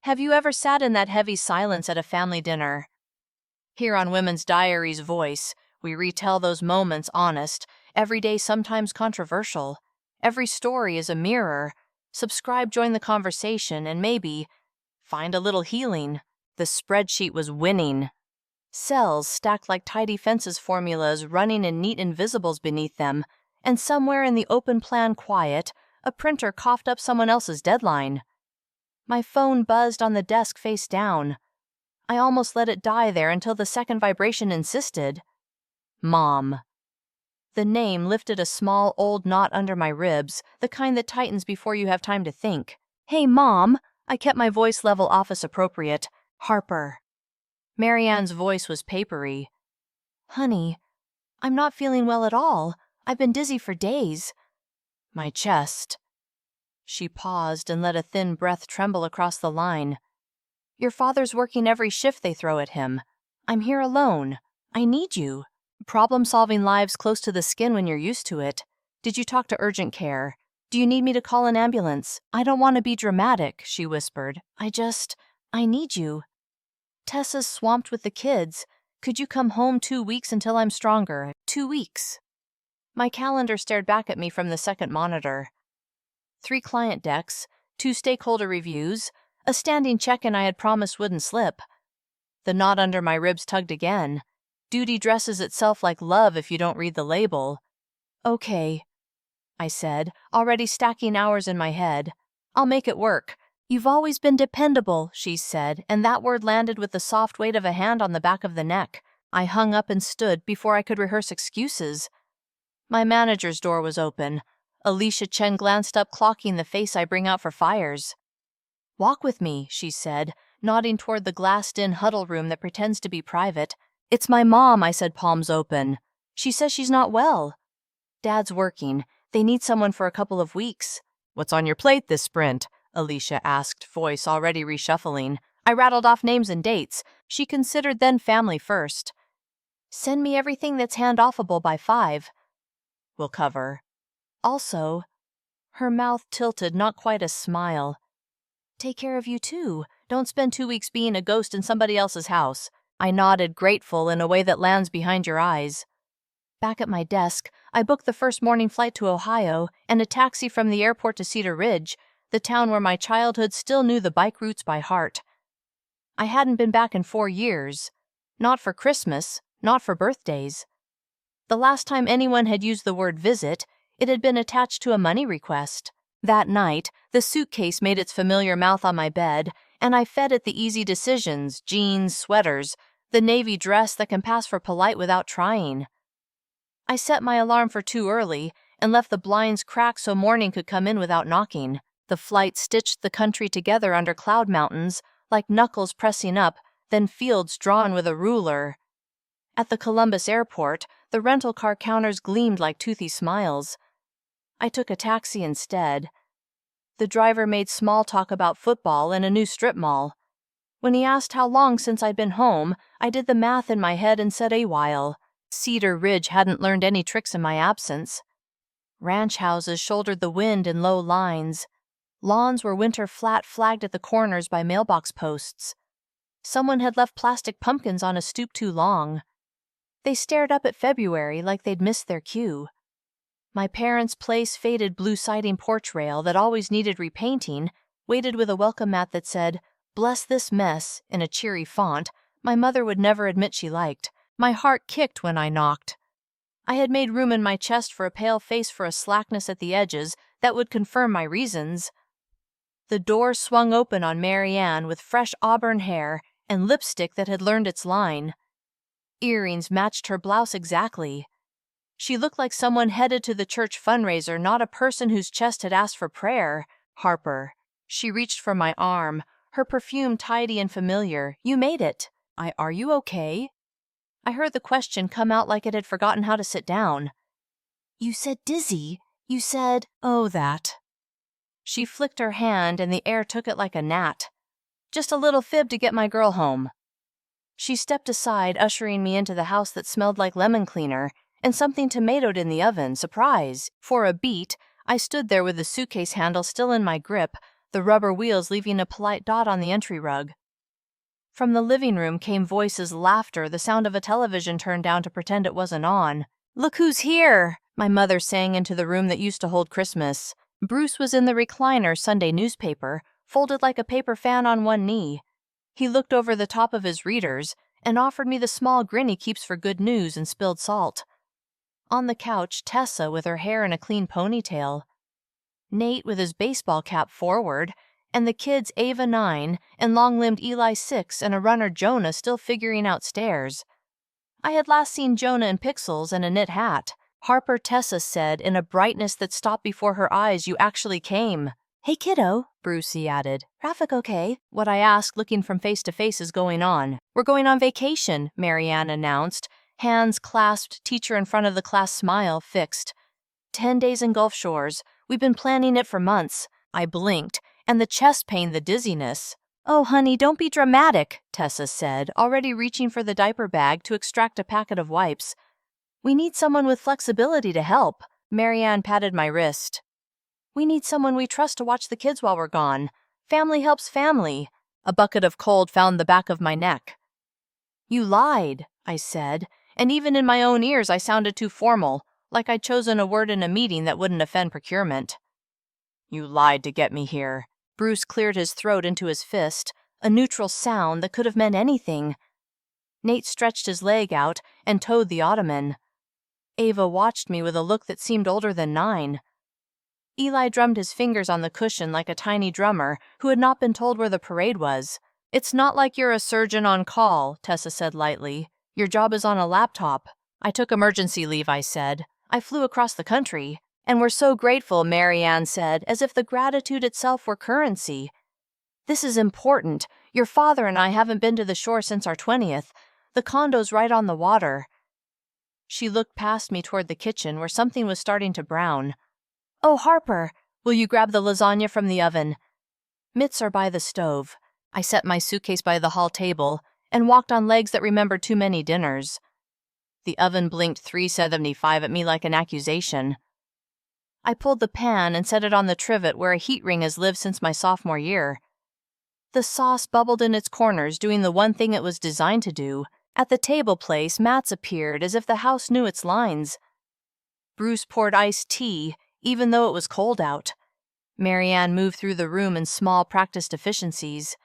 Have you ever sat in that heavy silence at a family dinner? Here on Women's Diaries Voice, we retell those moments honest, everyday, sometimes controversial. Every story is a mirror. Subscribe, join the conversation, and maybe find a little healing. The spreadsheet was winning. Cells stacked like tidy fences, formulas running in neat invisibles beneath them, and somewhere in the open plan quiet, a printer coughed up someone else's deadline. My phone buzzed on the desk face down. I almost let it die there until the second vibration insisted. Mom. The name lifted a small old knot under my ribs, the kind that tightens before you have time to think. Hey, Mom. I kept my voice level office appropriate. Harper. Marianne's voice was papery. Honey, I'm not feeling well at all. I've been dizzy for days. My chest. She paused and let a thin breath tremble across the line. Your father's working every shift they throw at him. I'm here alone. I need you. Problem-solving lives close to the skin when you're used to it. Did you talk to urgent care? Do you need me to call an ambulance? I don't want to be dramatic, she whispered. I need you. Tessa's swamped with the kids. Could you come home 2 weeks until I'm stronger? 2 weeks. My calendar stared back at me from the second monitor. 3 client decks, 2 stakeholder reviews, a standing check-in I had promised wouldn't slip. The knot under my ribs tugged again. Duty dresses itself like love if you don't read the label. Okay, I said, already stacking hours in my head. I'll make it work. You've always been dependable, she said, and that word landed with the soft weight of a hand on the back of the neck. I hung up and stood before I could rehearse excuses. My manager's door was open. Alicia Chen glanced up, clocking the face I bring out for fires. Walk with me, she said, nodding toward the glassed-in huddle room that pretends to be private. It's my mom, I said, palms open. She says she's not well. Dad's working. They need someone for a couple of weeks. What's on your plate this sprint? Alicia asked, voice already reshuffling. I rattled off names and dates. She considered then family first. Send me everything that's hand-offable by 5. We'll cover. Also, her mouth tilted, not quite a smile. Take care of you too. Don't spend 2 weeks being a ghost in somebody else's house. I nodded, grateful in a way that lands behind your eyes. Back at my desk, I booked the first morning flight to Ohio and a taxi from the airport to Cedar Ridge, the town where my childhood still knew the bike routes by heart. I hadn't been back in 4 years. Not for Christmas, not for birthdays. The last time anyone had used the word visit, it had been attached to a money request. That night, the suitcase made its familiar mouth on my bed, and I fed it the easy decisions, jeans, sweaters, the navy dress that can pass for polite without trying. I set my alarm for too early and left the blinds cracked so morning could come in without knocking. The flight stitched the country together under cloud mountains, like knuckles pressing up, then fields drawn with a ruler. At the Columbus airport, the rental car counters gleamed like toothy smiles. I took a taxi instead. The driver made small talk about football and a new strip mall. When he asked how long since I'd been home, I did the math in my head and said a while. Cedar Ridge hadn't learned any tricks in my absence. Ranch houses shouldered the wind in low lines. Lawns were winter flat, flagged at the corners by mailbox posts. Someone had left plastic pumpkins on a stoop too long. They stared up at February like they'd missed their cue. My parents' place faded blue siding porch rail that always needed repainting, weighted with a welcome mat that said, "Bless this mess," in a cheery font my mother would never admit she liked. My heart kicked when I knocked. I had made room in my chest for a pale face, for a slackness at the edges that would confirm my reasons. The door swung open on Marianne with fresh auburn hair and lipstick that had learned its line. Earrings matched her blouse exactly. She looked like someone headed to the church fundraiser, not a person whose chest had asked for prayer. Harper. She reached for my arm, her perfume tidy and familiar. You made it. Are you okay? I heard the question come out like it had forgotten how to sit down. You said dizzy. You said, oh, that. She flicked her hand and the air took it like a gnat. Just a little fib to get my girl home. She stepped aside, ushering me into the house that smelled like lemon cleaner and something tomatoed in the oven. Surprise. For a beat, I stood there with the suitcase handle still in my grip, the rubber wheels leaving a polite dot on the entry rug. From the living room came voices, laughter, the sound of a television turned down to pretend it wasn't on. "Look who's here!" my mother sang into the room that used to hold Christmas. Bruce was in the recliner Sunday newspaper, folded like a paper fan on one knee. He looked over the top of his readers and offered me the small grin he keeps for good news and spilled salt. On the couch, Tessa with her hair in a clean ponytail. Nate with his baseball cap forward, and the kids Ava 9 and long-limbed Eli 6 and a runner Jonah still figuring out stairs. I had last seen Jonah in pixels and a knit hat. Harper, Tessa said in a brightness that stopped before her eyes, "You actually came." "Hey kiddo," Brucey added. "Traffic okay?" What I asked, looking from face to face, is going on. "We're going on vacation," Marianne announced. Hands clasped, teacher in front of the class smile fixed. 10 days in Gulf Shores. We've been planning it for months. I blinked, and the chest pain, the dizziness. "Oh, honey, don't be dramatic," Tessa said, already reaching for the diaper bag to extract a packet of wipes. "We need someone with flexibility to help." Marianne patted my wrist. "We need someone we trust to watch the kids while we're gone. Family helps family." A bucket of cold found the back of my neck. "You lied," I said, and even in my own ears I sounded too formal, like I'd chosen a word in a meeting that wouldn't offend procurement. "You lied to get me here." Bruce cleared his throat into his fist, a neutral sound that could have meant anything. Nate stretched his leg out and toed the ottoman. Ava watched me with a look that seemed older than 9. Eli drummed his fingers on the cushion like a tiny drummer who had not been told where the parade was. "It's not like you're a surgeon on call," Tessa said lightly. "Your job is on a laptop." "I took emergency leave," I said. "I flew across the country." "And we're so grateful," Marianne said, as if the gratitude itself were currency. "This is important. Your father and I haven't been to the shore since our 20th. The condo's right on the water." She looked past me toward the kitchen where something was starting to brown. "Oh, Harper, will you grab the lasagna from the oven?" Mitts are by the stove. I set my suitcase by the hall table and walked on legs that remembered too many dinners. The oven blinked 375 at me like an accusation. I pulled the pan and set it on the trivet where a heat ring has lived since my sophomore year. The sauce bubbled in its corners, doing the one thing it was designed to do. At the table place, mats appeared as if the house knew its lines. Bruce poured iced tea, even though it was cold out. Marianne moved through the room in small, practiced efficiencies.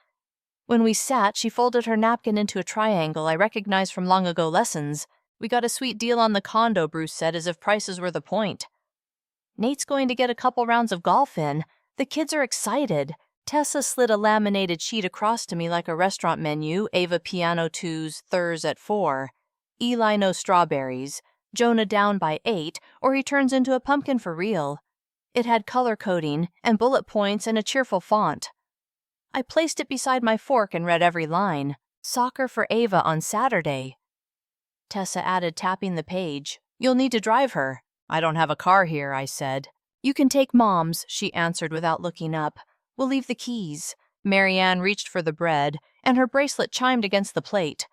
When we sat, she folded her napkin into a triangle I recognized from long ago lessons. "We got a sweet deal on the condo," Bruce said, as if prices were the point. "Nate's going to get a couple rounds of golf in. The kids are excited." Tessa slid a laminated sheet across to me like a restaurant menu. Ava piano 2s, Thurs at 4. Eli no strawberries. Jonah down by 8, or he turns into a pumpkin for real. It had color coding and bullet points and a cheerful font. I placed it beside my fork and read every line. "Soccer for Ava on Saturday." Tessa added, tapping the page. "You'll need to drive her." "I don't have a car here," I said. "You can take Mom's," she answered without looking up. "We'll leave the keys." Marianne reached for the bread, and her bracelet chimed against the plate.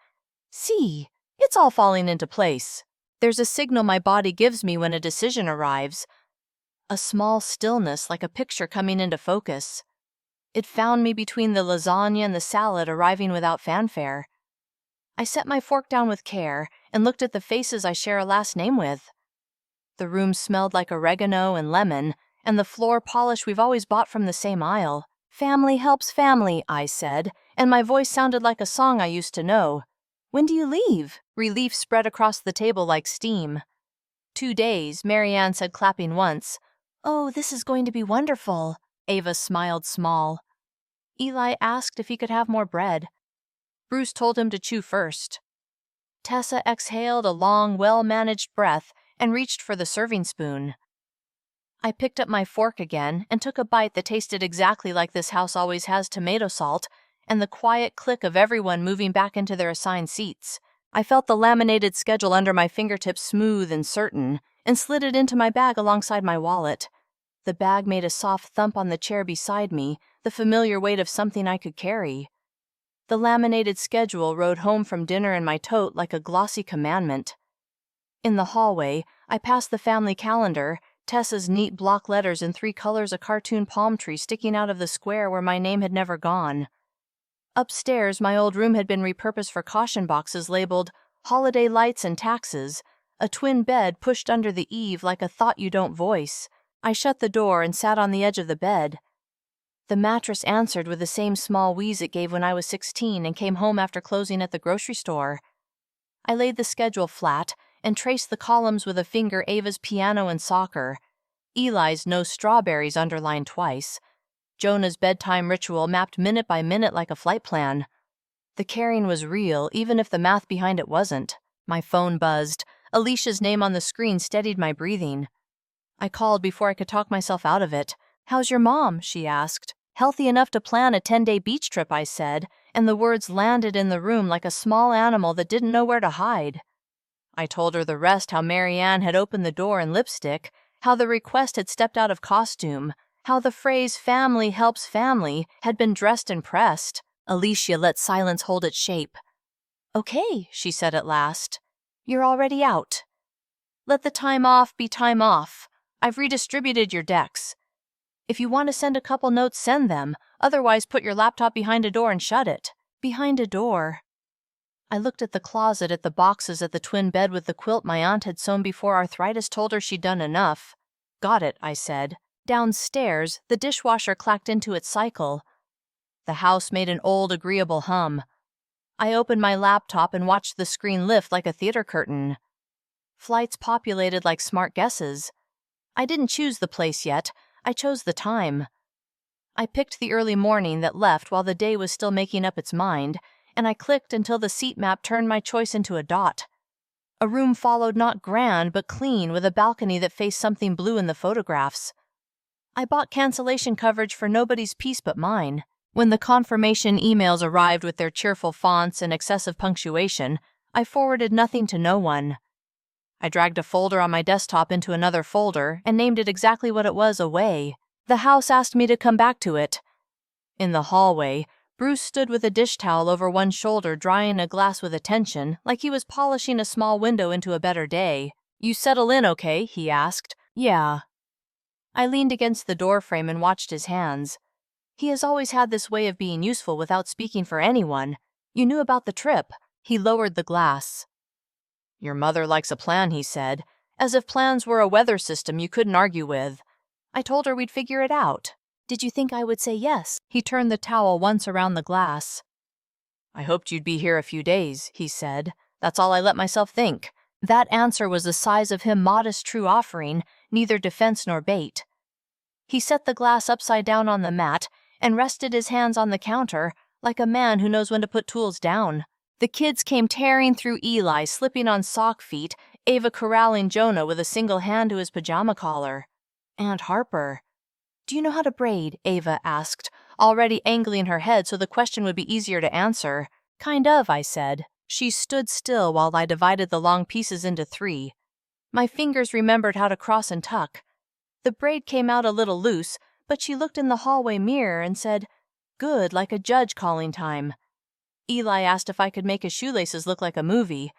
"See, it's all falling into place. There's a signal my body gives me when a decision arrives. A small stillness, like a picture coming into focus. It found me between the lasagna and the salad, arriving without fanfare. I set my fork down with care and looked at the faces I share a last name with. The room smelled like oregano and lemon, and the floor polish we've always bought from the same aisle. "Family helps family," I said, and my voice sounded like a song I used to know. "When do you leave?" Relief spread across the table like steam. 2 days, Marianne said, clapping once. "Oh, this is going to be wonderful." Ava smiled small. Eli asked if he could have more bread. Bruce told him to chew first. Tessa exhaled a long, well-managed breath and reached for the serving spoon. I picked up my fork again and took a bite that tasted exactly like this house always has tomato salt and the quiet click of everyone moving back into their assigned seats. I felt the laminated schedule under my fingertips smooth and certain and slid it into my bag alongside my wallet. The bag made a soft thump on the chair beside me, the familiar weight of something I could carry. The laminated schedule rode home from dinner in my tote like a glossy commandment. In the hallway, I passed the family calendar, Tessa's neat block letters in 3 colors, a cartoon palm tree sticking out of the square where my name had never gone. Upstairs, my old room had been repurposed for caution boxes labeled holiday lights and taxes, a twin bed pushed under the eave like a thought you don't voice. I shut the door and sat on the edge of the bed. The mattress answered with the same small wheeze it gave when I was 16 and came home after closing at the grocery store. I laid the schedule flat and traced the columns with a finger, Ava's piano and soccer, Eli's no strawberries underlined twice, Jonah's bedtime ritual mapped minute by minute like a flight plan. The caring was real, even if the math behind it wasn't. My phone buzzed. Alicia's name on the screen steadied my breathing. I called before I could talk myself out of it. "How's your mom?" she asked. "Healthy enough to plan a 10-day beach trip," I said, and the words landed in the room like a small animal that didn't know where to hide. I told her the rest, how Marianne had opened the door in lipstick, how the request had stepped out of costume, how the phrase "family helps family" had been dressed and pressed. Alicia let silence hold its shape. "Okay," she said at last. "You're already out. Let the time off be time off. I've redistributed your decks. If you want to send a couple notes, send them. Otherwise, put your laptop behind a door and shut it." Behind a door. I looked at the closet, at the boxes, at the twin bed with the quilt my aunt had sewn before arthritis told her she'd done enough. "Got it," I said. Downstairs, the dishwasher clacked into its cycle. The house made an old, agreeable hum. I opened my laptop and watched the screen lift like a theater curtain. Flights populated like smart guesses. I didn't choose the place yet. I chose the time. I picked the early morning that left while the day was still making up its mind, and I clicked until the seat map turned my choice into a dot. A room followed, not grand, but clean, with a balcony that faced something blue in the photographs. I bought cancellation coverage for nobody's peace but mine. When the confirmation emails arrived with their cheerful fonts and excessive punctuation, I forwarded nothing to no one. I dragged a folder on my desktop into another folder and named it exactly what it was, away. The house asked me to come back to it. In the hallway, Bruce stood with a dish towel over one shoulder, drying a glass with attention, like he was polishing a small window into a better day. "You settle in okay?" he asked. "Yeah." I leaned against the doorframe and watched his hands. He has always had this way of being useful without speaking for anyone. "You knew about the trip." He lowered the glass. "Your mother likes a plan," he said, as if plans were a weather system you couldn't argue with. I told her we'd figure it out. "Did you think I would say yes?" He turned the towel once around the glass. "I hoped you'd be here a few days," he said. "That's all I let myself think." That answer was the size of him, modest, true offering, neither defense nor bait. He set the glass upside down on the mat and rested his hands on the counter, like a man who knows when to put tools down. The kids came tearing through Eli, slipping on sock feet, Ava corralling Jonah with a single hand to his pajama collar. Aunt Harper. "Do you know how to braid?" Ava asked, already angling her head so the question would be easier to answer. "Kind of," I said. She stood still while I divided the long pieces into 3. My fingers remembered how to cross and tuck. The braid came out a little loose, but she looked in the hallway mirror and said, "Good," like a judge calling time. Eli asked if I could make his shoelaces look like a movie.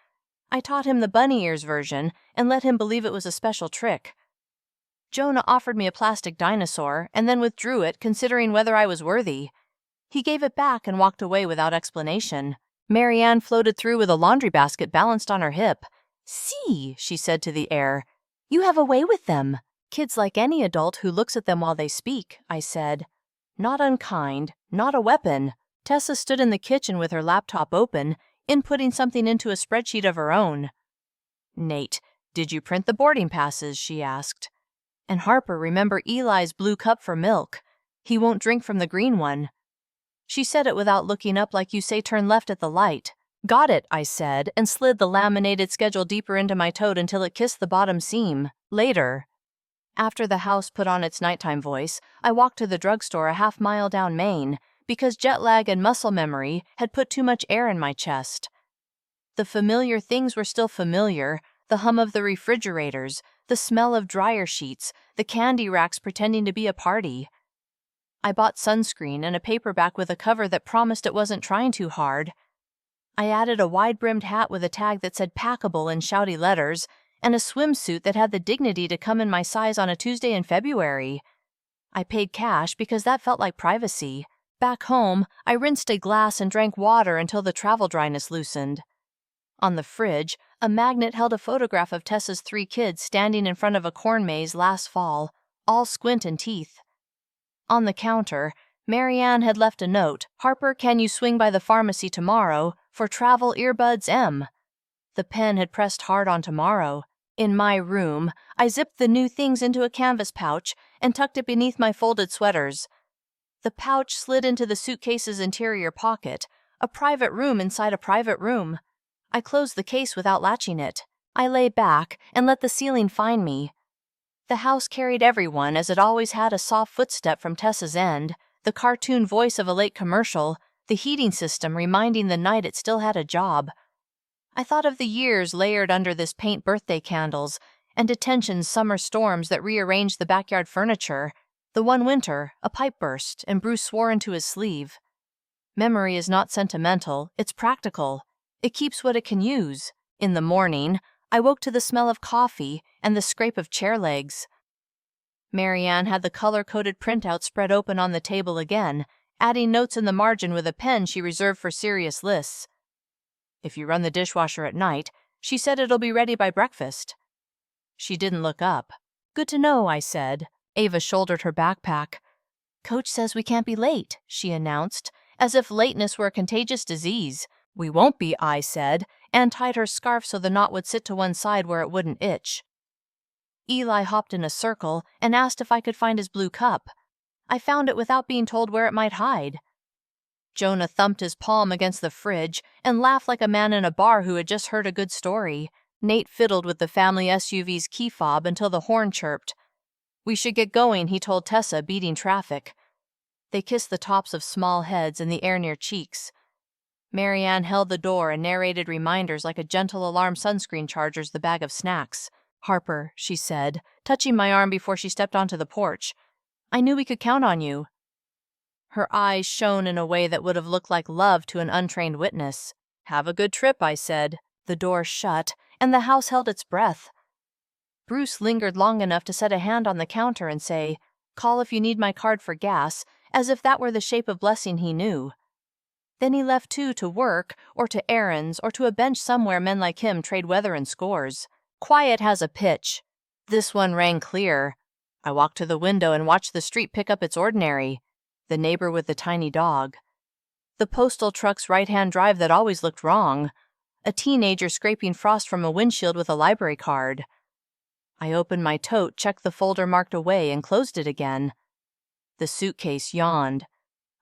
I taught him the bunny ears version and let him believe it was a special trick. Jonah offered me a plastic dinosaur and then withdrew it, considering whether I was worthy. He gave it back and walked away without explanation. Marianne floated through with a laundry basket balanced on her hip. "See," she said to the air, "you have a way with them." "Kids like any adult who looks at them while they speak," I said. "Not unkind, not a weapon." Tessa stood in the kitchen with her laptop open, inputting something into a spreadsheet of her own. "Nate, did you print the boarding passes?" she asked. "And Harper, remember Eli's blue cup for milk. He won't drink from the green one." She said it without looking up, like you say turn left at the light. "Got it," I said, and slid the laminated schedule deeper into my tote until it kissed the bottom seam. Later. After the house put on its nighttime voice, I walked to the drugstore a half-mile down Main, because jet lag and muscle memory had put too much air in my chest. The familiar things were still familiar, the hum of the refrigerators, the smell of dryer sheets, the candy racks pretending to be a party. I bought sunscreen and a paperback with a cover that promised it wasn't trying too hard. I added a wide-brimmed hat with a tag that said packable in shouty letters, and a swimsuit that had the dignity to come in my size on a Tuesday in February. I paid cash because that felt like privacy. Back home, I rinsed a glass and drank water until the travel dryness loosened. On the fridge, a magnet held a photograph of Tessa's 3 kids standing in front of a corn maze last fall, all squint and teeth. On the counter, Marianne had left a note, "Harper, can you swing by the pharmacy tomorrow for travel earbuds M?" The pen had pressed hard on tomorrow. In my room, I zipped the new things into a canvas pouch and tucked it beneath my folded sweaters. The pouch slid into the suitcase's interior pocket, a private room inside a private room. I closed the case without latching it. I lay back and let the ceiling find me. The house carried everyone, as it always had, a soft footstep from Tessa's end, the cartoon voice of a late commercial, the heating system reminding the night it still had a job. I thought of the years layered under this paint birthday candles, and detention's summer storms that rearranged the backyard furniture. The one winter, a pipe burst, and Bruce swore into his sleeve. Memory is not sentimental, it's practical. It keeps what it can use. In the morning, I woke to the smell of coffee and the scrape of chair legs. Marianne had the color-coded printout spread open on the table again, adding notes in the margin with a pen she reserved for serious lists. "If you run the dishwasher at night, she said it'll be ready by breakfast." She didn't look up. "Good to know," I said. Ava shouldered her backpack. "Coach says we can't be late," she announced, as if lateness were a contagious disease. "We won't be," I said, and tied her scarf so the knot would sit to one side where it wouldn't itch. Eli hopped in a circle and asked if I could find his blue cup. I found it without being told where it might hide. Jonah thumped his palm against the fridge and laughed like a man in a bar who had just heard a good story. Nate fiddled with the family SUV's key fob until the horn chirped. "We should get going," he told Tessa, beating traffic. They kissed the tops of small heads and the air near cheeks. Marianne held the door and narrated reminders like a gentle alarm sunscreen chargers the bag of snacks. "Harper," she said, touching my arm before she stepped onto the porch, "I knew we could count on you." Her eyes shone in a way that would have looked like love to an untrained witness. "Have a good trip," I said. The door shut, and the house held its breath. Bruce lingered long enough to set a hand on the counter and say, "Call if you need my card for gas," as if that were the shape of blessing he knew. Then he left too, to work, or to errands, or to a bench somewhere men like him trade weather and scores. Quiet has a pitch. This one rang clear. I walked to the window and watched the street pick up its ordinary. The neighbor with the tiny dog. The postal truck's right-hand drive that always looked wrong. A teenager scraping frost from a windshield with a library card. I opened my tote, checked the folder marked away, and closed it again. The suitcase yawned.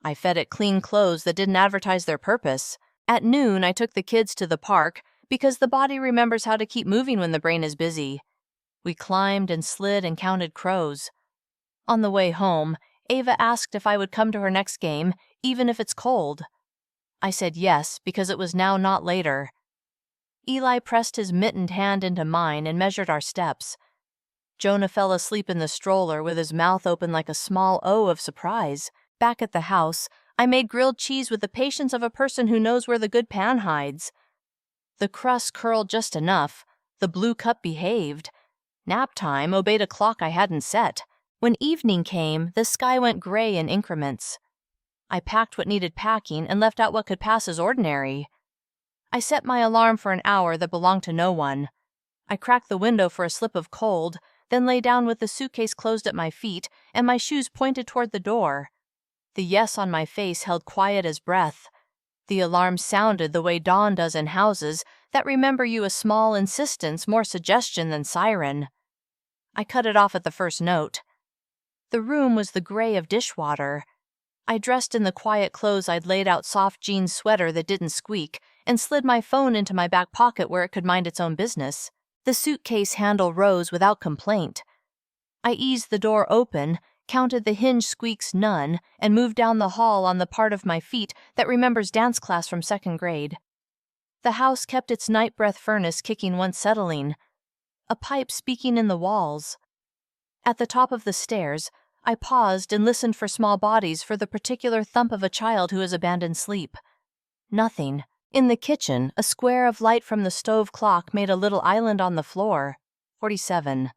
I fed it clean clothes that didn't advertise their purpose. At noon, I took the kids to the park because the body remembers how to keep moving when the brain is busy. We climbed and slid and counted crows. On the way home, Ava asked if I would come to her next game, even if it's cold. I said yes, because it was now, not later. Eli pressed his mittened hand into mine and measured our steps. Jonah fell asleep in the stroller with his mouth open like a small O of surprise. Back at the house, I made grilled cheese with the patience of a person who knows where the good pan hides. The crust curled just enough. The blue cup behaved. Nap time obeyed a clock I hadn't set. When evening came, the sky went gray in increments. I packed what needed packing and left out what could pass as ordinary. I set my alarm for an hour that belonged to no one. I cracked the window for a slip of cold, then lay down with the suitcase closed at my feet and my shoes pointed toward the door. The yes on my face held quiet as breath. The alarm sounded the way dawn does in houses that remember you, a small insistence, more suggestion than siren. I cut it off at the first note. The room was the gray of dishwater. I dressed in the quiet clothes I'd laid out, soft jeans sweater that didn't squeak, and slid my phone into my back pocket where it could mind its own business. The suitcase handle rose without complaint. I eased the door open, counted the hinge squeaks none, and moved down the hall on the part of my feet that remembers dance class from 2nd grade. The house kept its night breath furnace kicking once settling, a pipe speaking in the walls. At the top of the stairs, I paused and listened for small bodies, for the particular thump of a child who has abandoned sleep. Nothing. In the kitchen, a square of light from the stove clock made a little island on the floor. 47.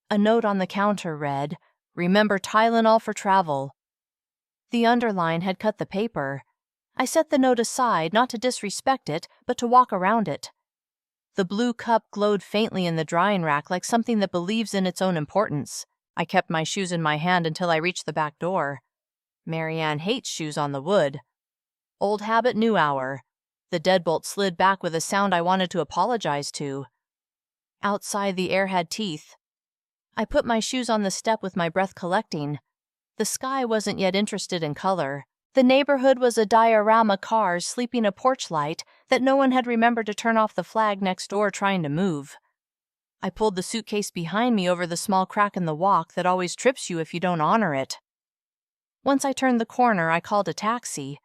A note on the counter read, "Remember Tylenol for travel." The underline had cut the paper. I set the note aside, not to disrespect it, but to walk around it. The blue cup glowed faintly in the drying rack like something that believes in its own importance. I kept my shoes in my hand until I reached the back door. Marianne hates shoes on the wood. Old habit, new hour. The deadbolt slid back with a sound I wanted to apologize to. Outside, the air had teeth. I put my shoes on the step with my breath collecting. The sky wasn't yet interested in color. The neighborhood was a diorama, cars sleeping a porch light that no one had remembered to turn off the flag next door trying to move. I pulled the suitcase behind me over the small crack in the walk that always trips you if you don't honor it. Once I turned the corner, I called a taxi.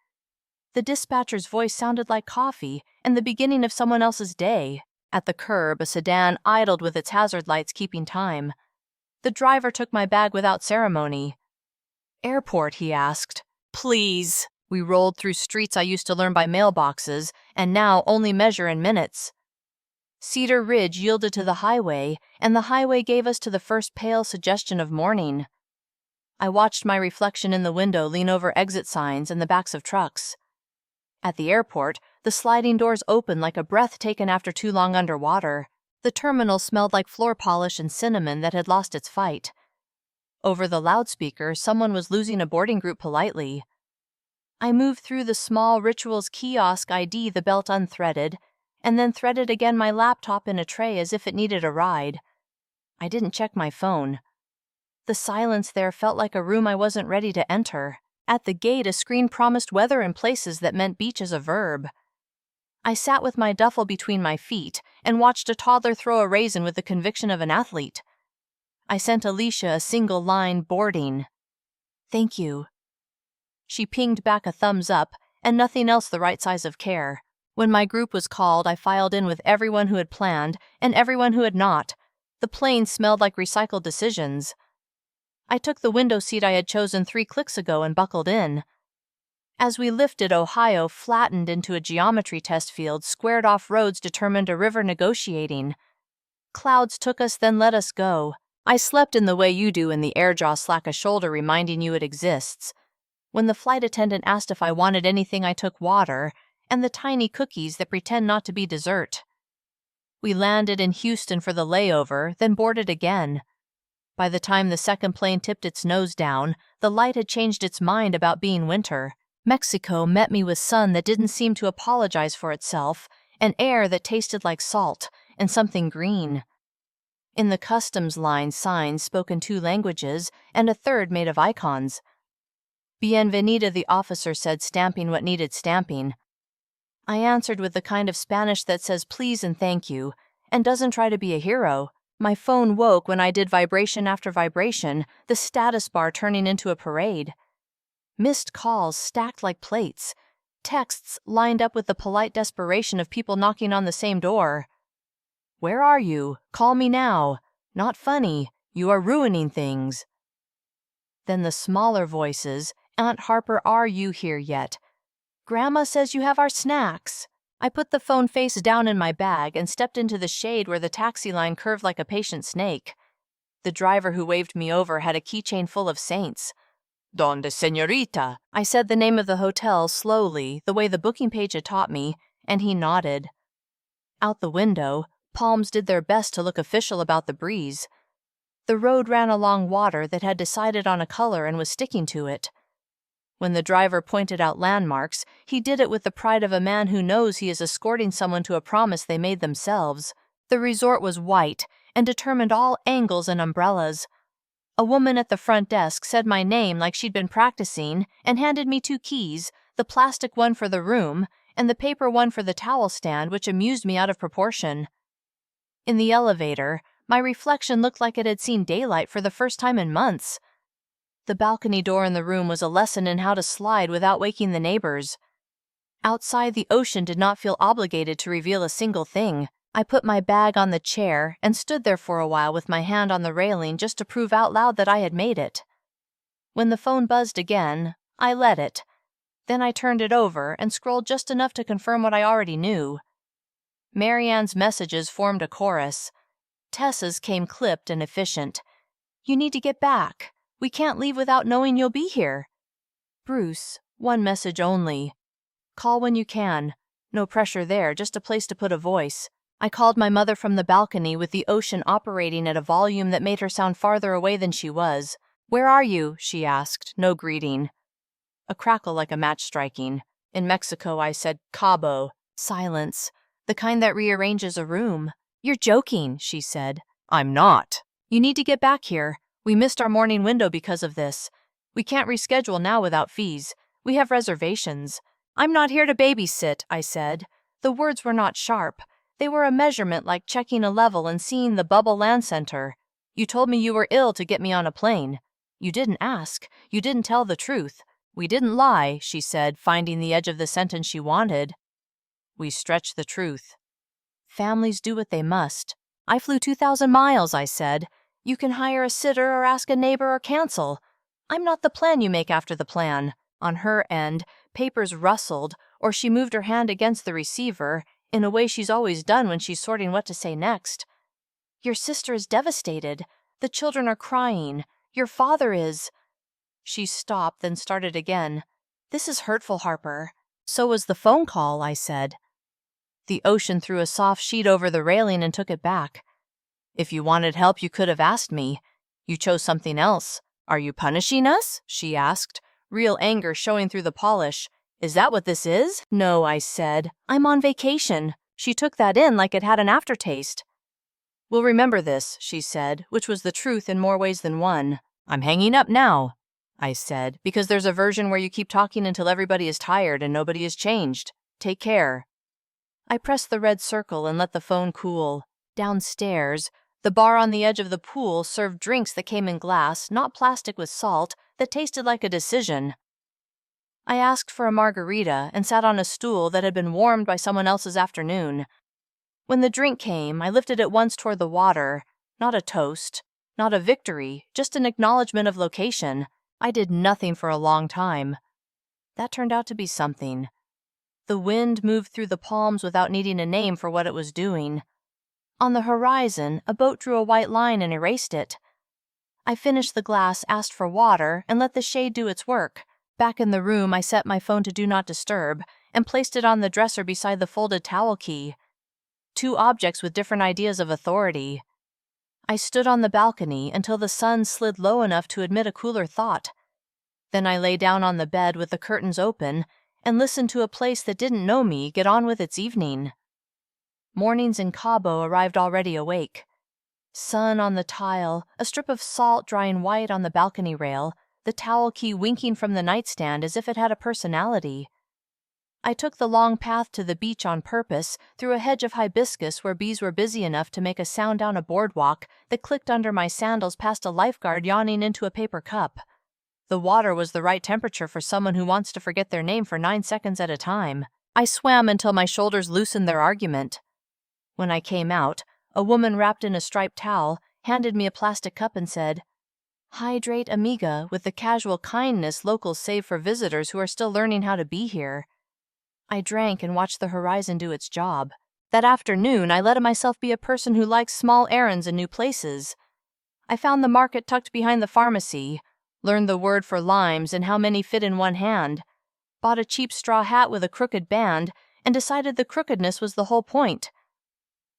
The dispatcher's voice sounded like coffee and the beginning of someone else's day. At the curb, a sedan idled with its hazard lights keeping time. The driver took my bag without ceremony. "Airport," he asked. "Please." We rolled through streets I used to learn by mailboxes and now only measure in minutes. Cedar Ridge yielded to the highway, and the highway gave us to the first pale suggestion of morning. I watched my reflection in the window lean over exit signs and the backs of trucks. At the airport, the sliding doors opened like a breath taken after too long underwater. The terminal smelled like floor polish and cinnamon that had lost its fight. Over the loudspeaker, someone was losing a boarding group politely. I moved through the small rituals kiosk ID the belt unthreaded, and then threaded again my laptop in a tray as if it needed a ride. I didn't check my phone. The silence there felt like a room I wasn't ready to enter. At the gate, a screen promised weather in places that meant beach as a verb. I sat with my duffel between my feet and watched a toddler throw a raisin with the conviction of an athlete. I sent Alicia a single line, boarding. "Thank you." She pinged back a thumbs up, and nothing else the right size of care. When my group was called, I filed in with everyone who had planned and everyone who had not. The plane smelled like recycled decisions. I took the window seat I had chosen 3 clicks ago and buckled in. As we lifted, Ohio flattened into a geometry test field, squared off roads determined a river negotiating. Clouds took us, then let us go. I slept in the way you do in the airjaw slack a shoulder reminding you it exists. When the flight attendant asked if I wanted anything, I took water and the tiny cookies that pretend not to be dessert. We landed in Houston for the layover, then boarded again. By the time the second plane tipped its nose down, the light had changed its mind about being winter. Mexico met me with sun that didn't seem to apologize for itself, and air that tasted like salt, and something green. In the customs line, signs spoke in 2 languages, and a third made of icons. "Bienvenida," the officer said, stamping what needed stamping. I answered with the kind of Spanish that says please and thank you, and doesn't try to be a hero. My phone woke when I did vibration after vibration, the status bar turning into a parade. Missed calls stacked like plates. Texts lined up with the polite desperation of people knocking on the same door. "Where are you? Call me now. Not funny. You are ruining things." Then the smaller voices, "Aunt Harper, are you here yet? Grandma says you have our snacks." I put the phone face down in my bag and stepped into the shade where the taxi line curved like a patient snake. The driver who waved me over had a keychain full of saints. "Donde, señorita?" I said the name of the hotel slowly, the way the booking page had taught me, and he nodded. Out the window, palms did their best to look official about the breeze. The road ran along water that had decided on a color and was sticking to it. When the driver pointed out landmarks, he did it with the pride of a man who knows he is escorting someone to a promise they made themselves. The resort was white and determined all angles and umbrellas. A woman at the front desk said my name like she'd been practicing and handed me 2 keys, the plastic one for the room and the paper one for the towel stand, which amused me out of proportion. In the elevator, my reflection looked like it had seen daylight for the first time in months. The balcony door in the room was a lesson in how to slide without waking the neighbors. Outside, the ocean did not feel obligated to reveal a single thing. I put my bag on the chair and stood there for a while with my hand on the railing just to prove out loud that I had made it. When the phone buzzed again, I let it. Then I turned it over and scrolled just enough to confirm what I already knew. Marianne's messages formed a chorus. Tessa's came clipped and efficient. "You need to get back. We can't leave without knowing you'll be here." "Bruce, one message only. Call when you can. No pressure there, just a place to put a voice." I called my mother from the balcony with the ocean operating at a volume that made her sound farther away than she was. "Where are you?" she asked, no greeting. A crackle like a match striking. "In Mexico," I said. "Cabo." Silence. The kind that rearranges a room. "You're joking," she said. "I'm not." "You need to get back here. We missed our morning window because of this. We can't reschedule now without fees. We have reservations." "I'm not here to babysit," I said. The words were not sharp. They were a measurement like checking a level and seeing the bubble land center. "You told me you were ill to get me on a plane. You didn't ask. You didn't tell the truth. We didn't lie," she said, finding the edge of the sentence she wanted. "We stretched the truth." "Families do what they must. I flew 2,000 miles, I said. You can hire a sitter or ask a neighbor or cancel. I'm not the plan you make after the plan." On her end, papers rustled, or she moved her hand against the receiver, in a way she's always done when she's sorting what to say next. "Your sister is devastated. The children are crying. Your father is—" She stopped, then started again. "This is hurtful, Harper." "So was the phone call," I said. The ocean threw a soft sheet over the railing and took it back. "If you wanted help, you could have asked me. You chose something else. Are you punishing us?" she asked, real anger showing through the polish. "Is that what this is?" "No," I said. "I'm on vacation." She took that in like it had an aftertaste. "We'll remember this," she said, which was the truth in more ways than one. "I'm hanging up now," I said, "because there's a version where you keep talking until everybody is tired and nobody is changed. Take care." I pressed the red circle and let the phone cool. Downstairs, the bar on the edge of the pool served drinks that came in glass, not plastic with salt, that tasted like a decision. I asked for a margarita and sat on a stool that had been warmed by someone else's afternoon. When the drink came, I lifted it once toward the water. Not a toast, not a victory, just an acknowledgement of location. I did nothing for a long time. That turned out to be something. The wind moved through the palms without needing a name for what it was doing. On the horizon, a boat drew a white line and erased it. I finished the glass, asked for water, and let the shade do its work. Back in the room, I set my phone to Do Not Disturb and placed it on the dresser beside the folded towel key. Two objects with different ideas of authority. I stood on the balcony until the sun slid low enough to admit a cooler thought. Then I lay down on the bed with the curtains open and listened to a place that didn't know me get on with its evening. Mornings in Cabo arrived already awake. Sun on the tile, a strip of salt drying white on the balcony rail, the towel key winking from the nightstand as if it had a personality. I took the long path to the beach on purpose, through a hedge of hibiscus where bees were busy enough to make a sound down a boardwalk that clicked under my sandals past a lifeguard yawning into a paper cup. The water was the right temperature for someone who wants to forget their name for 9 seconds at a time. I swam until my shoulders loosened their argument. When I came out, a woman wrapped in a striped towel handed me a plastic cup and said, "Hydrate, amiga," with the casual kindness locals save for visitors who are still learning how to be here. I drank and watched the horizon do its job. That afternoon, I let myself be a person who likes small errands in new places. I found the market tucked behind the pharmacy, learned the word for limes and how many fit in one hand, bought a cheap straw hat with a crooked band, and decided the crookedness was the whole point.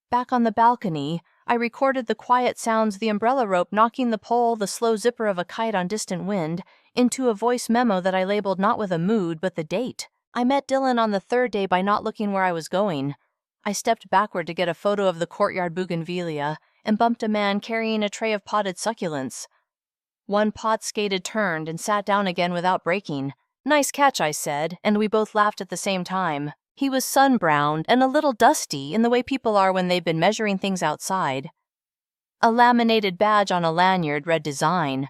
Back on the balcony, I recorded the quiet sounds the umbrella rope knocking the pole, the slow zipper of a kite on distant wind, into a voice memo that I labeled not with a mood but the date. I met Dylan on the third day by not looking where I was going. I stepped backward to get a photo of the courtyard bougainvillea and bumped a man carrying a tray of potted succulents. One pot skated turned and sat down again without breaking. "Nice catch," I said, and we both laughed at the same time. He was sun-browned and a little dusty in the way people are when they've been measuring things outside. A laminated badge on a lanyard read design.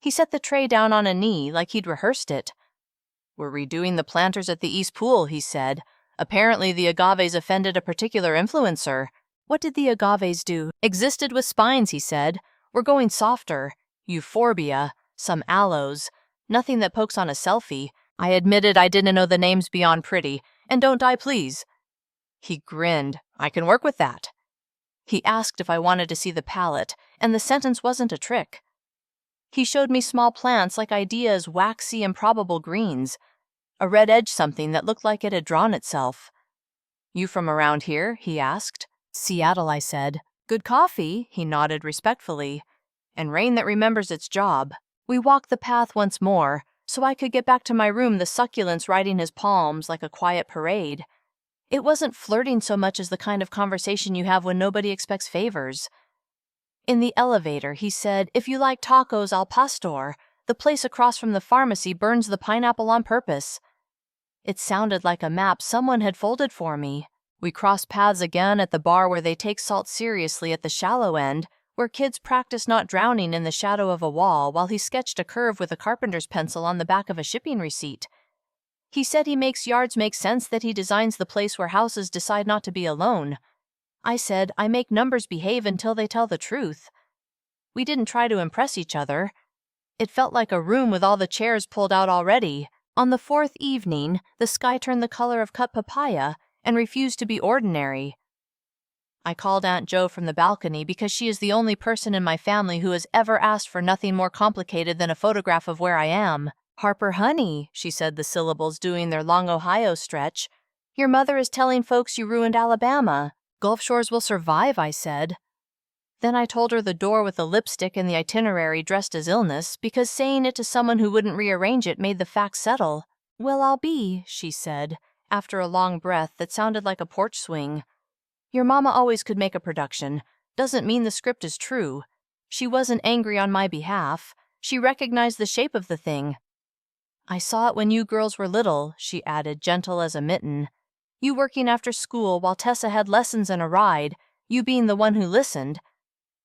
He set the tray down on a knee like he'd rehearsed it. "We're redoing the planters at the East Pool," he said. "Apparently the agaves offended a particular influencer." "What did the agaves do?" "Existed with spines," he said. "We're going softer. Euphorbia, some aloes. Nothing that pokes on a selfie." I admitted I didn't know the names beyond pretty. "And don't die, please." He grinned. "I can work with that." He asked if I wanted to see the palette, and the sentence wasn't a trick. He showed me small plants like ideas, waxy, improbable greens, a red edge something that looked like it had drawn itself. "You from around here?" he asked. "Seattle," I said. "Good coffee?" He nodded respectfully. "And rain that remembers its job." We walked the path once more, so I could get back to my room, the succulents riding his palms like a quiet parade. It wasn't flirting so much as the kind of conversation you have when nobody expects favors. In the elevator, he said, "If you like tacos al pastor, the place across from the pharmacy burns the pineapple on purpose." It sounded like a map someone had folded for me. We crossed paths again at the bar where they take salt seriously at the shallow end, where kids practice not drowning in the shadow of a wall while he sketched a curve with a carpenter's pencil on the back of a shipping receipt. He said he makes yards make sense, that he designs the place where houses decide not to be alone. I said, I make numbers behave until they tell the truth. We didn't try to impress each other. It felt like a room with all the chairs pulled out already. On the fourth evening, the sky turned the color of cut papaya and refused to be ordinary. I called Aunt Jo from the balcony because she is the only person in my family who has ever asked for nothing more complicated than a photograph of where I am. "Harper, honey," she said, the syllables doing their long Ohio stretch. "Your mother is telling folks you ruined Alabama." "Gulf Shores will survive," I said. Then I told her the door with the lipstick and the itinerary dressed as illness, because saying it to someone who wouldn't rearrange it made the facts settle. "Well, I'll be," she said, after a long breath that sounded like a porch swing. "Your mama always could make a production. Doesn't mean the script is true. She wasn't angry on my behalf. She recognized the shape of the thing. I saw it when you girls were little," she added, gentle as a mitten. "You working after school while Tessa had lessons and a ride, you being the one who listened.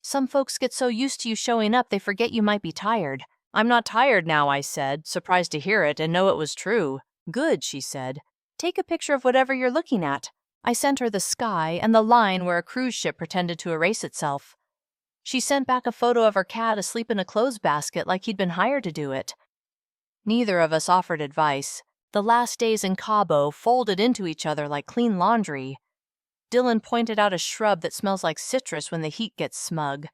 Some folks get so used to you showing up they forget you might be tired." "I'm not tired now," I said, surprised to hear it and know it was true. "Good," she said. "Take a picture of whatever you're looking at." I sent her the sky and the line where a cruise ship pretended to erase itself. She sent back a photo of her cat asleep in a clothes basket like he'd been hired to do it. Neither of us offered advice. The last days in Cabo folded into each other like clean laundry. Dylan pointed out a shrub that smells like citrus when the heat gets smug.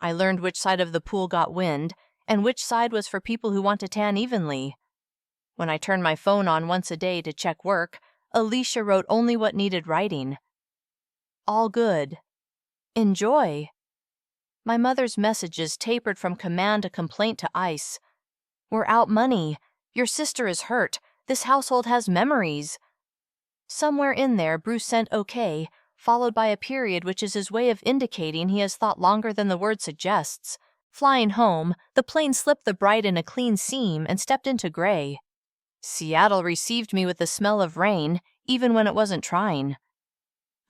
I learned which side of the pool got wind and which side was for people who want to tan evenly. When I turned my phone on once a day to check work, Alicia wrote only what needed writing. "All good. Enjoy." My mother's messages tapered from command to complaint to ice. "We're out money. Your sister is hurt. This household has memories." Somewhere in there, Bruce sent okay, followed by a period which is his way of indicating he has thought longer than the word suggests. Flying home, the plane slipped the bright in a clean seam and stepped into gray. Seattle received me with the smell of rain, even when it wasn't trying.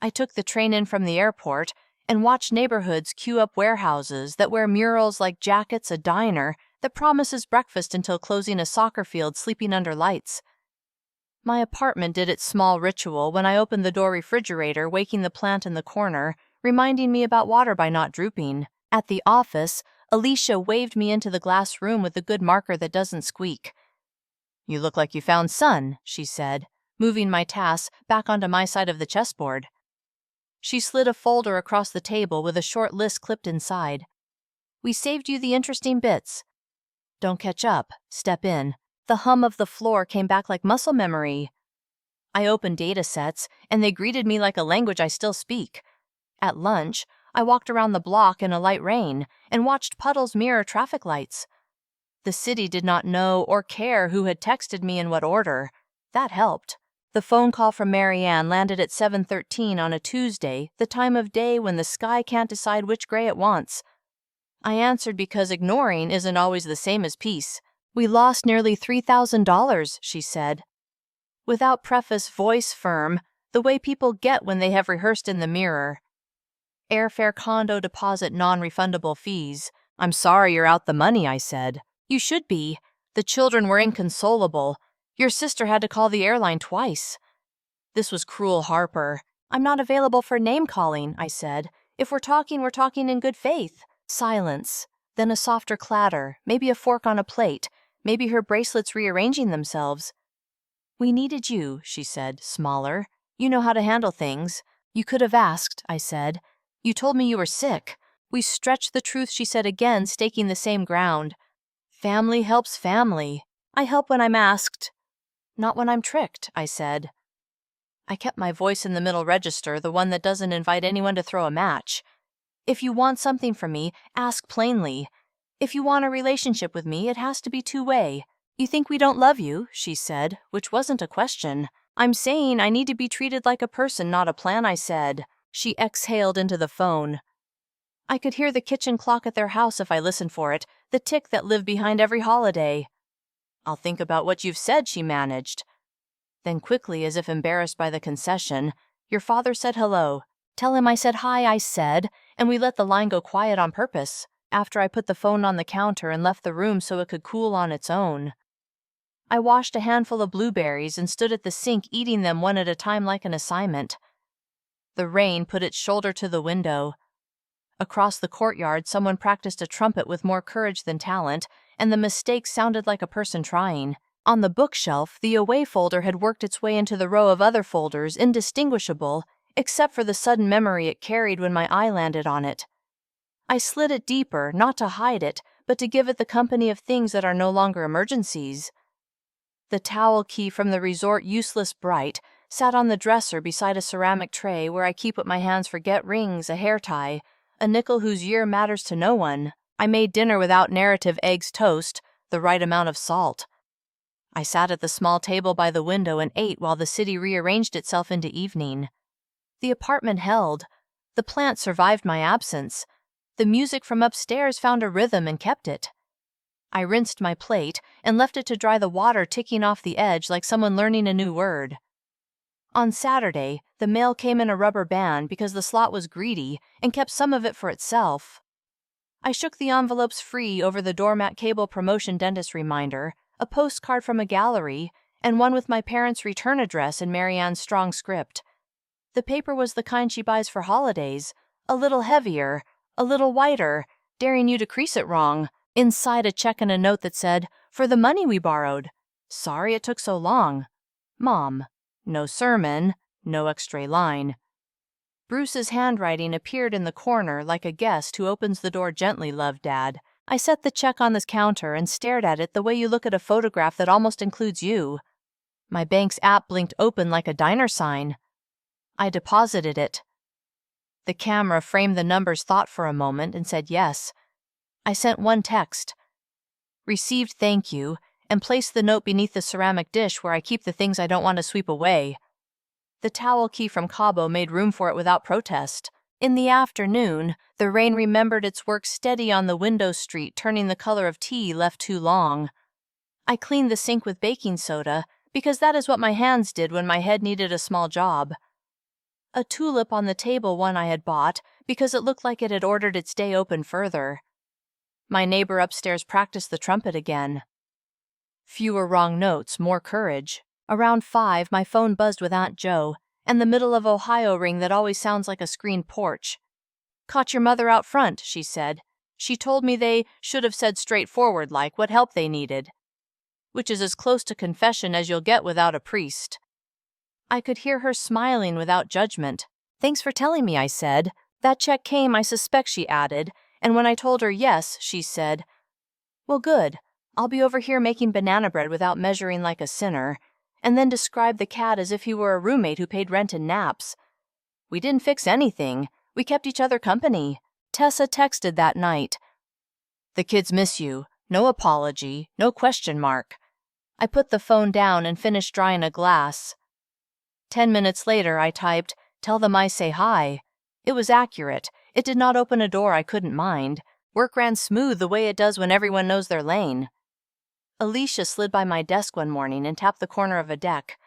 I took the train in from the airport and watched neighborhoods queue up warehouses that wear murals like jackets, a diner that promises breakfast until closing, a soccer field sleeping under lights. My apartment did its small ritual when I opened the door refrigerator, waking the plant in the corner, reminding me about water by not drooping. At the office, Alicia waved me into the glass room with the good marker that doesn't squeak. "You look like you found sun," she said, moving my tasks back onto my side of the chessboard. She slid a folder across the table with a short list clipped inside. "We saved you the interesting bits. Don't catch up. Step in." The hum of the floor came back like muscle memory. I opened data sets, and they greeted me like a language I still speak. At lunch, I walked around the block in a light rain and watched puddles mirror traffic lights. The city did not know or care who had texted me in what order. That helped. The phone call from Marianne landed at 7:13 on a Tuesday, the time of day when the sky can't decide which gray it wants. I answered because ignoring isn't always the same as peace. "We lost nearly $3,000, she said. Without preface, voice firm, the way people get when they have rehearsed in the mirror. "Airfare, condo deposit, non-refundable fees." "I'm sorry you're out the money," I said. "You should be. The children were inconsolable. Your sister had to call the airline twice." This was cruel Harper. "I'm not available for name-calling," I said. "If we're talking in good faith." Silence. Then a softer clatter, maybe a fork on a plate, maybe her bracelets rearranging themselves. "We needed you," she said, smaller. "You know how to handle things." "You could have asked," I said. You told me you were sick. We stretched the truth, she said again, staking the same ground. Family helps family. I help when I'm asked. Not when I'm tricked, I said. I kept my voice in the middle register, the one that doesn't invite anyone to throw a match. If you want something from me, ask plainly. If you want a relationship with me, it has to be two-way. You think we don't love you, she said, which wasn't a question. I'm saying I need to be treated like a person, not a plan, I said. She exhaled into the phone. I could hear the kitchen clock at their house if I listened for it, the tick that lived behind every holiday. I'll think about what you've said, she managed. Then quickly, as if embarrassed by the concession, your father said hello. Tell him I said hi, I said, and we let the line go quiet on purpose, after I put the phone on the counter and left the room so it could cool on its own. I washed a handful of blueberries and stood at the sink eating them one at a time like an assignment. The rain put its shoulder to the window. Across the courtyard, someone practiced a trumpet with more courage than talent, and the mistake sounded like a person trying. On the bookshelf, the away folder had worked its way into the row of other folders, indistinguishable, except for the sudden memory it carried when my eye landed on it. I slid it deeper, not to hide it, but to give it the company of things that are no longer emergencies. The towel key from the resort Useless Bright sat on the dresser beside a ceramic tray where I keep what my hands forget: rings, a hair tie, a nickel whose year matters to no one. I made dinner without narrative: eggs, toast, the right amount of salt. I sat at the small table by the window and ate while the city rearranged itself into evening. The apartment held. The plant survived my absence. The music from upstairs found a rhythm and kept it. I rinsed my plate and left it to dry, the water ticking off the edge like someone learning a new word. On Saturday, the mail came in a rubber band because the slot was greedy and kept some of it for itself. I shook the envelopes free over the doormat: cable promotion, dentist reminder, a postcard from a gallery, and one with my parents' return address in Marianne's strong script. The paper was the kind she buys for holidays, a little heavier, a little whiter, daring you to crease it wrong. Inside, a check and a note that said, "For the money we borrowed. Sorry it took so long. Mom." No sermon, no extra line. Bruce's handwriting appeared in the corner like a guest who opens the door gently. "Love, Dad." I set the check on the counter and stared at it the way you look at a photograph that almost includes you. My bank's app blinked open like a diner sign. I deposited it. The camera framed the numbers, thought for a moment, and said yes. I sent one text. Received, thank you, and placed the note beneath the ceramic dish where I keep the things I don't want to sweep away. The towel key from Cabo made room for it without protest. In the afternoon, the rain remembered its work steady on the window street, turning the color of tea left too long. I cleaned the sink with baking soda, because that is what my hands did when my head needed a small job. A tulip on the table, one I had bought, because it looked like it had ordered its day open further. My neighbor upstairs practiced the trumpet again. Fewer wrong notes, more courage. Around 5, my phone buzzed with Aunt Jo, and the middle of Ohio ring that always sounds like a screened porch. "Caught your mother out front," she said. "She told me they should have said straightforward like what help they needed, which is as close to confession as you'll get without a priest." I could hear her smiling without judgment. "Thanks for telling me," I said. "That check came, I suspect," she added, and when I told her yes, she said, "Well, good. I'll be over here making banana bread without measuring like a sinner," and then described the cat as if he were a roommate who paid rent and naps. We didn't fix anything. We kept each other company. Tessa texted that night. "The kids miss you. No apology, no question mark." I put the phone down and finished drying a glass. 10 minutes later, I typed, "Tell them I say hi." It was accurate. It did not open a door I couldn't mind. Work ran smooth the way it does when everyone knows their lane. Alicia slid by my desk one morning and tapped the corner of a deck.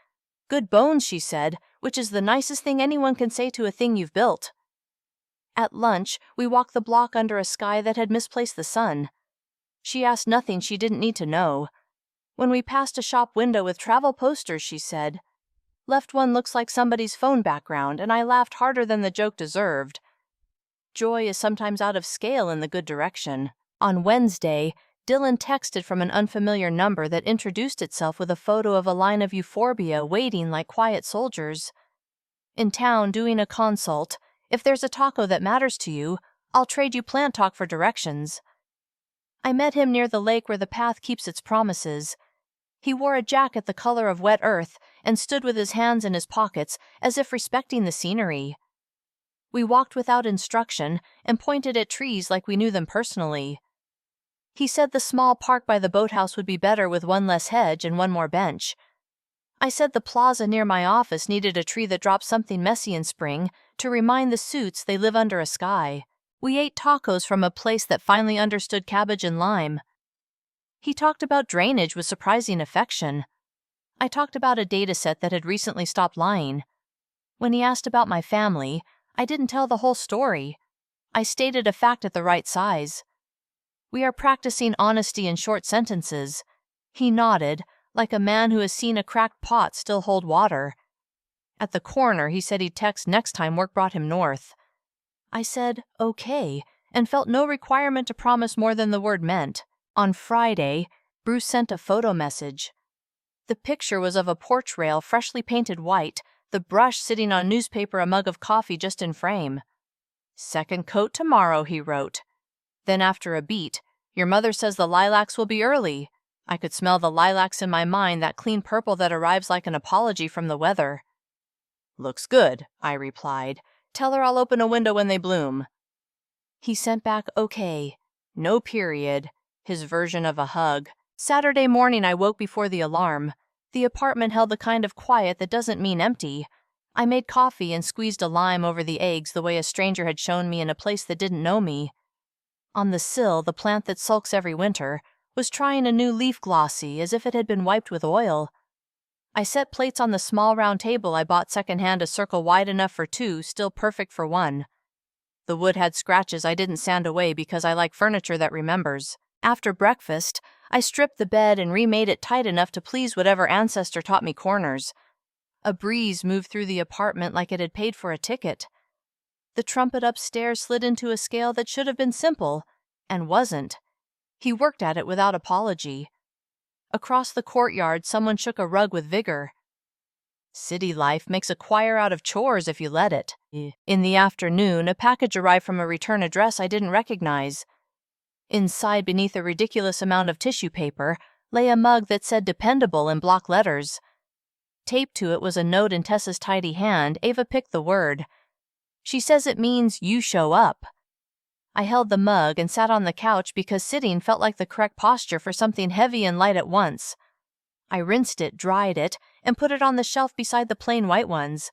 "Good bones," she said, which is the nicest thing anyone can say to a thing you've built. At lunch, we walked the block under a sky that had misplaced the sun. She asked nothing she didn't need to know. When we passed a shop window with travel posters, she said, "Left one looks like somebody's phone background," and I laughed harder than the joke deserved. Joy is sometimes out of scale in the good direction. On Wednesday, Dylan texted from an unfamiliar number that introduced itself with a photo of a line of euphorbia waiting like quiet soldiers. In town doing a consult, If there's a taco that matters to you, I'll trade you plant talk for directions. I met him near the lake where the path keeps its promises. He wore a jacket the color of wet earth and stood with his hands in his pockets as if respecting the scenery. We walked without instruction and pointed at trees like we knew them personally. He said the small park by the boathouse would be better with one less hedge and one more bench. I said the plaza near my office needed a tree that drops something messy in spring to remind the suits they live under a sky. We ate tacos from a place that finally understood cabbage and lime. He talked about drainage with surprising affection. I talked about a dataset that had recently stopped lying. When he asked about my family, I didn't tell the whole story. I stated a fact at the right size. We are practicing honesty in short sentences. He nodded, like a man who has seen a cracked pot still hold water. At the corner, he said he'd text next time work brought him north. I said, okay, and felt no requirement to promise more than the word meant. On Friday, Bruce sent a photo message. The picture was of a porch rail freshly painted white, the brush sitting on newspaper, a mug of coffee just in frame. Second coat tomorrow, he wrote. Then after a beat, your mother says the lilacs will be early. I could smell the lilacs in my mind, that clean purple that arrives like an apology from the weather. Looks good, I replied. Tell her I'll open a window when they bloom. He sent back okay, no period, his version of a hug. Saturday morning I woke before the alarm. The apartment held the kind of quiet that doesn't mean empty. I made coffee and squeezed a lime over the eggs the way a stranger had shown me in a place that didn't know me. On the sill, the plant that sulks every winter was trying a new leaf glossy as if it had been wiped with oil. I set plates on the small round table I bought secondhand, a circle wide enough for two, still perfect for one. The wood had scratches I didn't sand away because I like furniture that remembers. After breakfast, I stripped the bed and remade it tight enough to please whatever ancestor taught me corners. A breeze moved through the apartment like it had paid for a ticket. The trumpet upstairs slid into a scale that should have been simple, and wasn't. He worked at it without apology. Across the courtyard, someone shook a rug with vigor. City life makes a choir out of chores if you let it. In the afternoon, a package arrived from a return address I didn't recognize. Inside, beneath a ridiculous amount of tissue paper, lay a mug that said dependable in block letters. Taped to it was a note in Tessa's tidy hand. Ava picked the word. She says it means you show up. I held the mug and sat on the couch because sitting felt like the correct posture for something heavy and light at once. I rinsed it, dried it, and put it on the shelf beside the plain white ones.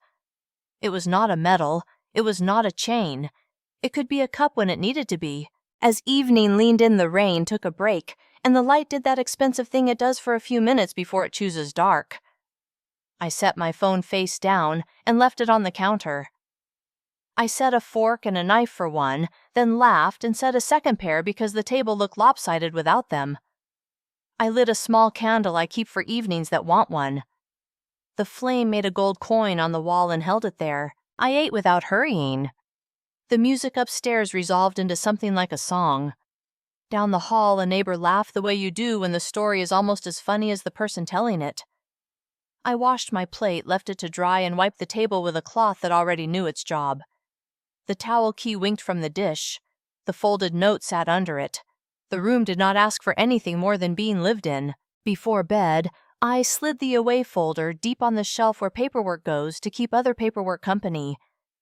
It was not a medal. It was not a chain. It could be a cup when it needed to be. As evening leaned in, the rain took a break, and the light did that expensive thing it does for a few minutes before it chooses dark. I set my phone face down and left it on the counter. I set a fork and a knife for one, then laughed and set a second pair because the table looked lopsided without them. I lit a small candle I keep for evenings that want one. The flame made a gold coin on the wall and held it there. I ate without hurrying. The music upstairs resolved into something like a song. Down the hall, a neighbor laughed the way you do when the story is almost as funny as the person telling it. I washed my plate, left it to dry, and wiped the table with a cloth that already knew its job. The towel key winked from the dish. The folded note sat under it. The room did not ask for anything more than being lived in. Before bed, I slid the away folder deep on the shelf where paperwork goes to keep other paperwork company.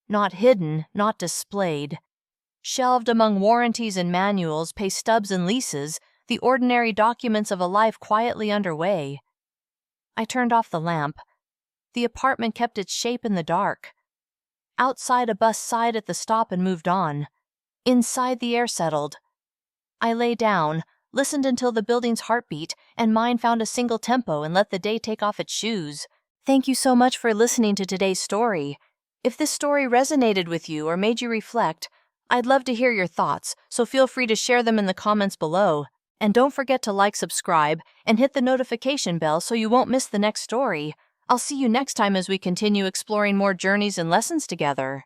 Not hidden, not displayed. Shelved among warranties and manuals, pay stubs and leases, the ordinary documents of a life quietly underway. I turned off the lamp. The apartment kept its shape in the dark. Outside, a bus sighed at the stop and moved on. Inside, the air settled. I lay down, listened until the building's heartbeat and mine found a single tempo and let the day take off its shoes. Thank you so much for listening to today's story. If this story resonated with you or made you reflect, I'd love to hear your thoughts, so feel free to share them in the comments below. And don't forget to like, subscribe, and hit the notification bell so you won't miss the next story. I'll see you next time as we continue exploring more journeys and lessons together.